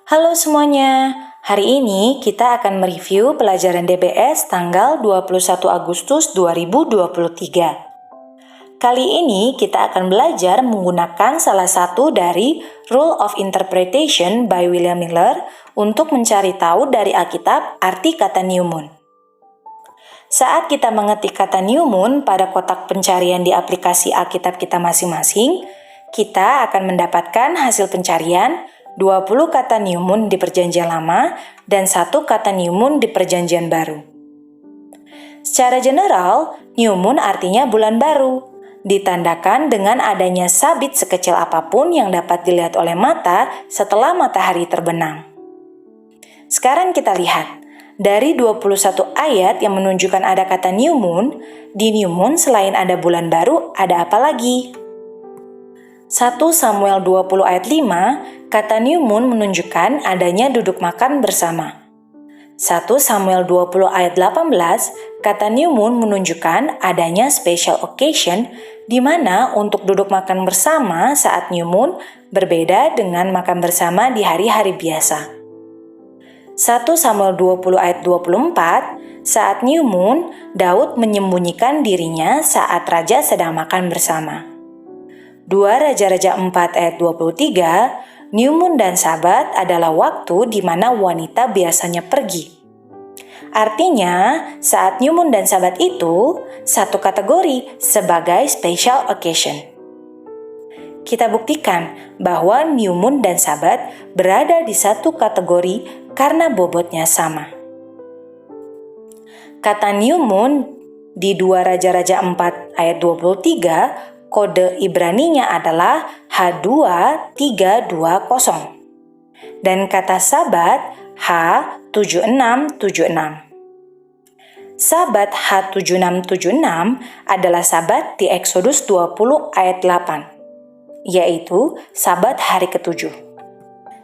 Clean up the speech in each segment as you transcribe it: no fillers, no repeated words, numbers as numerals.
Halo semuanya, hari ini kita akan mereview pelajaran DBS tanggal 21 Agustus 2023. Kali ini kita akan belajar menggunakan salah satu dari Rule of Interpretation by William Miller untuk mencari tahu dari Alkitab arti kata new moon. Saat kita mengetik kata new moon pada kotak pencarian di aplikasi Alkitab kita masing-masing, kita akan mendapatkan hasil pencarian 20 kata new moon di Perjanjian Lama dan 1 kata new moon di Perjanjian Baru. Secara general, new moon artinya bulan baru, ditandakan dengan adanya sabit sekecil apapun yang dapat dilihat oleh mata setelah matahari terbenam. Sekarang kita lihat, dari 21 ayat yang menunjukkan ada kata new moon, di new moon selain ada bulan baru, ada apa lagi? 1 Samuel 20 ayat 5, kata new moon menunjukkan adanya duduk makan bersama. 1 Samuel 20 ayat 18, kata new moon menunjukkan adanya special occasion di mana untuk duduk makan bersama saat new moon berbeda dengan makan bersama di hari-hari biasa. 1 Samuel 20 ayat 24, saat new moon, Daud menyembunyikan dirinya saat raja sedang makan bersama. 2 Raja-Raja 4 ayat 23, new moon dan sabat adalah waktu di mana wanita biasanya pergi. Artinya, saat new moon dan sabat itu satu kategori sebagai special occasion. Kita buktikan bahwa new moon dan sabat berada di satu kategori karena bobotnya sama. Kata new moon di 2 Raja-Raja 4 ayat 23, kode Ibraninya adalah H2320 dan kata sabat H7676. Sabat H7676 adalah sabat di Exodus 20 ayat 8, yaitu sabat hari ke-7.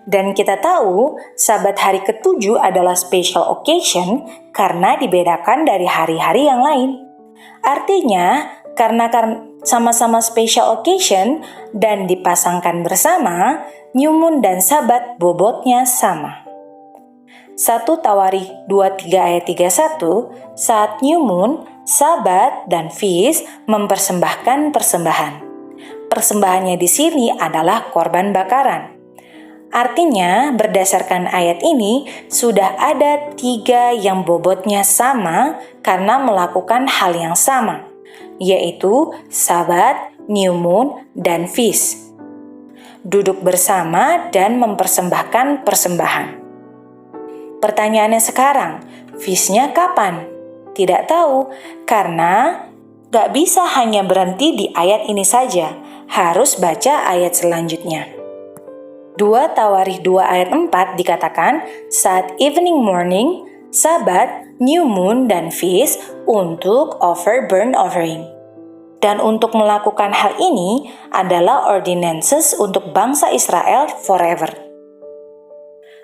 Dan kita tahu sabat hari ke-7 adalah special occasion karena dibedakan dari hari-hari yang lain. Artinya, karena sama-sama special occasion dan dipasangkan bersama, new moon dan sabat bobotnya sama. 1 Tawarikh 23 ayat 31, saat new moon, sabat dan feast mempersembahkan persembahan. Persembahannya di sini adalah korban bakaran. Artinya, berdasarkan ayat ini, sudah ada 3 yang bobotnya sama karena melakukan hal yang sama, yaitu sabat, new moon, dan feast. Duduk bersama dan mempersembahkan persembahan. Pertanyaannya sekarang, feast-nya kapan? Tidak tahu, karena gak bisa hanya berhenti di ayat ini saja, harus baca ayat selanjutnya. 2 Tawarikh 2 ayat 4 dikatakan saat evening morning, sabat, new moon, dan feast untuk offer burnt offering. Dan untuk melakukan hal ini adalah ordinances untuk bangsa Israel forever.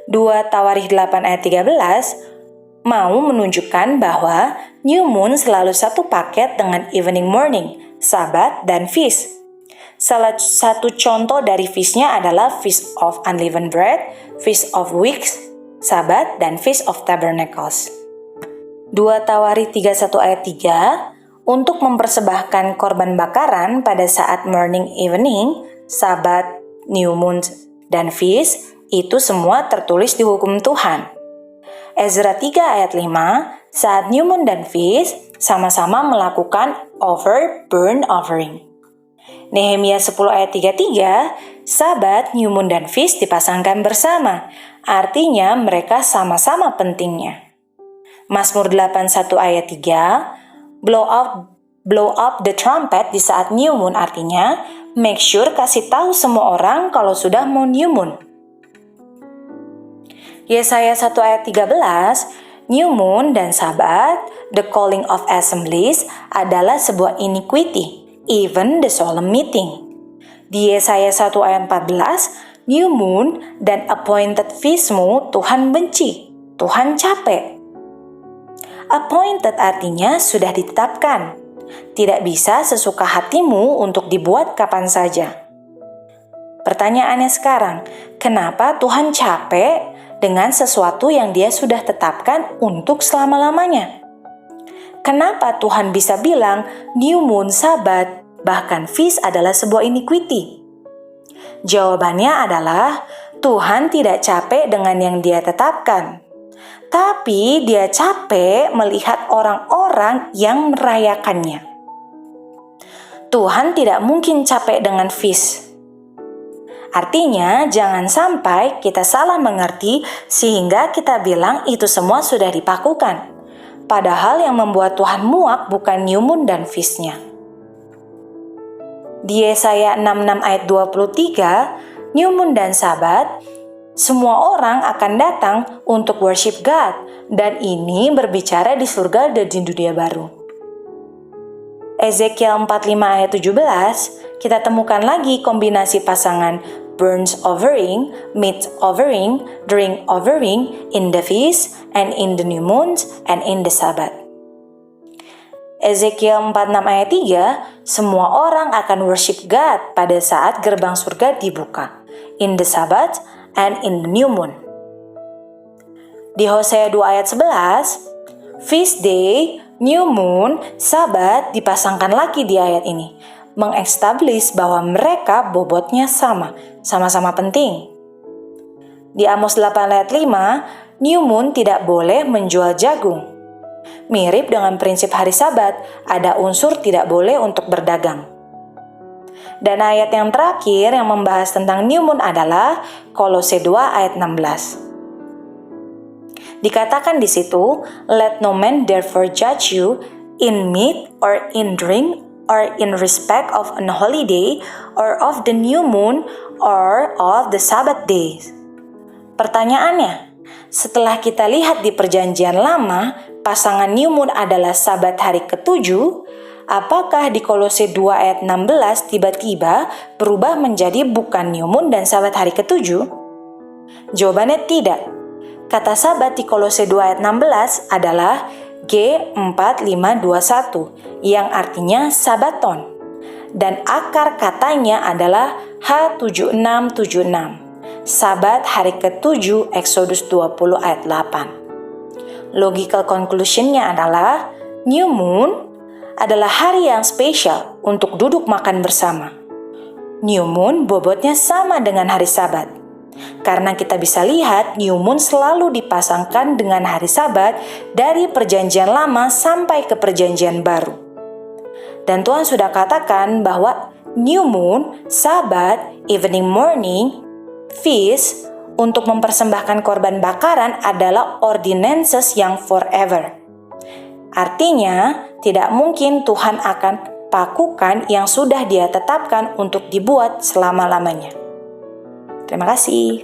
2 Tawarikh 8 ayat 13 mau menunjukkan bahwa new moon selalu satu paket dengan evening morning, sabat, dan feast. Salah satu contoh dari feast-nya adalah Feast of Unleavened Bread, Feast of Weeks, Sabat, dan Feast of Tabernacles. 2 Tawarikh 31 ayat 3, untuk mempersembahkan korban bakaran pada saat morning evening, Sabat, new moon, dan feast, itu semua tertulis di hukum Tuhan. Ezra 3 ayat 5, saat new moon dan feast sama-sama melakukan offer burnt offering. Nehemia 10 ayat 33, sabat, new moon, dan feast dipasangkan bersama. Artinya mereka sama-sama pentingnya. Mazmur 81 ayat 3, blow up the trumpet di saat new moon artinya make sure kasih tahu semua orang kalau sudah mau new moon. Yesaya 1 ayat 13, new moon dan sabat, the calling of assemblies adalah sebuah iniquity, even the solemn meeting. Di Yesaya 1 ayat 14, new moon dan appointed feastmu Tuhan benci, Tuhan capek. Appointed artinya sudah ditetapkan, tidak bisa sesuka hatimu untuk dibuat kapan saja. Pertanyaannya sekarang, kenapa Tuhan capek dengan sesuatu yang Dia sudah tetapkan untuk selama-lamanya? Kenapa Tuhan bisa bilang new moon, Sabat, bahkan feast adalah sebuah iniquity? Jawabannya adalah Tuhan tidak capek dengan yang Dia tetapkan. Tapi Dia capek melihat orang-orang yang merayakannya. Tuhan tidak mungkin capek dengan feast. Artinya, jangan sampai kita salah mengerti sehingga kita bilang itu semua sudah dipakukan. Padahal yang membuat Tuhan muak bukan new moon dan feast-nya. Di Yesaya 66 ayat 23, new moon dan Sabat, semua orang akan datang untuk worship God, dan ini berbicara di surga dan di dunia baru. Ezekiel 45 ayat 17, kita temukan lagi kombinasi pasangan burnt offering, meat offering, drink offering in the feast, and in the new moon, and in the Sabbath. Ezekiel 46 ayat 3, semua orang akan worship God pada saat gerbang surga dibuka, in the Sabbath and in the new moon. Di Hosea 2 ayat 11, feast day, new moon, Sabat dipasangkan lagi di ayat ini, mengestablish bahwa mereka bobotnya sama-sama penting. Di Amos 8 ayat 5, new moon tidak boleh menjual jagung. Mirip dengan prinsip hari Sabat, ada unsur tidak boleh untuk berdagang. Dan ayat yang terakhir yang membahas tentang new moon adalah Kolose 2 ayat 16. Dikatakan di situ, let no man therefore judge you in meat or in drink or in respect of an holiday or of the new moon or of the Sabbath days. Pertanyaannya, setelah kita lihat di Perjanjian Lama, pasangan new moon adalah Sabat hari ke-7, apakah di Kolose 2 ayat 16 tiba-tiba berubah menjadi bukan new moon dan Sabat hari ke-7? Jawabannya tidak. Kata Sabat di Kolose 2 ayat 16 adalah G4521 yang artinya Sabaton. Dan akar katanya adalah H7676. Sabat hari ke-7 Exodus 20 ayat 8. Logical conclusion-nya adalah new moon adalah hari yang spesial untuk duduk makan bersama. New moon bobotnya sama dengan hari Sabat. Karena kita bisa lihat new moon selalu dipasangkan dengan hari Sabat dari Perjanjian Lama sampai ke Perjanjian Baru. Dan Tuhan sudah katakan bahwa new moon, Sabat, evening morning, feast untuk mempersembahkan korban bakaran adalah ordinances yang forever. Artinya, tidak mungkin Tuhan akan pakukan yang sudah Dia tetapkan untuk dibuat selama-lamanya. Terima kasih.